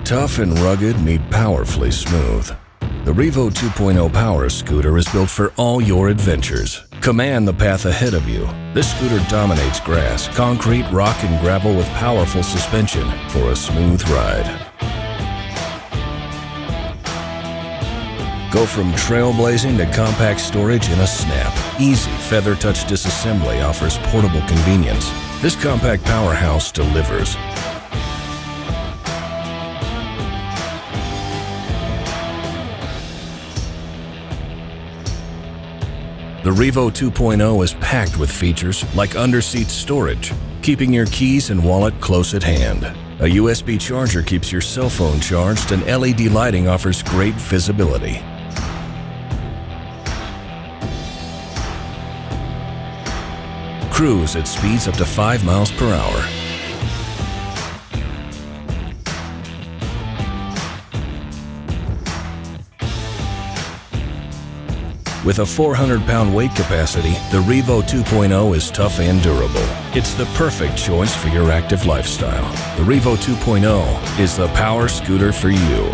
Tough and rugged meet powerfully smooth. The Revo 2.0 power scooter is built for all your adventures. Command the path ahead of you. This scooter dominates grass, concrete, rock, and gravel with powerful suspension for a smooth ride. Go from trailblazing to compact storage in a snap. Easy Feather Touch disassembly offers portable convenience. This compact powerhouse delivers. The Revo 2.0 is packed with features like underseat storage, keeping your keys and wallet close at hand. A USB charger keeps your cell phone charged, and LED lighting offers great visibility. Cruise at speeds up to 5 miles per hour. With a 400-pound weight capacity, the Revo 2.0 is tough and durable. It's the perfect choice for your active lifestyle. The Revo 2.0 is the power scooter for you.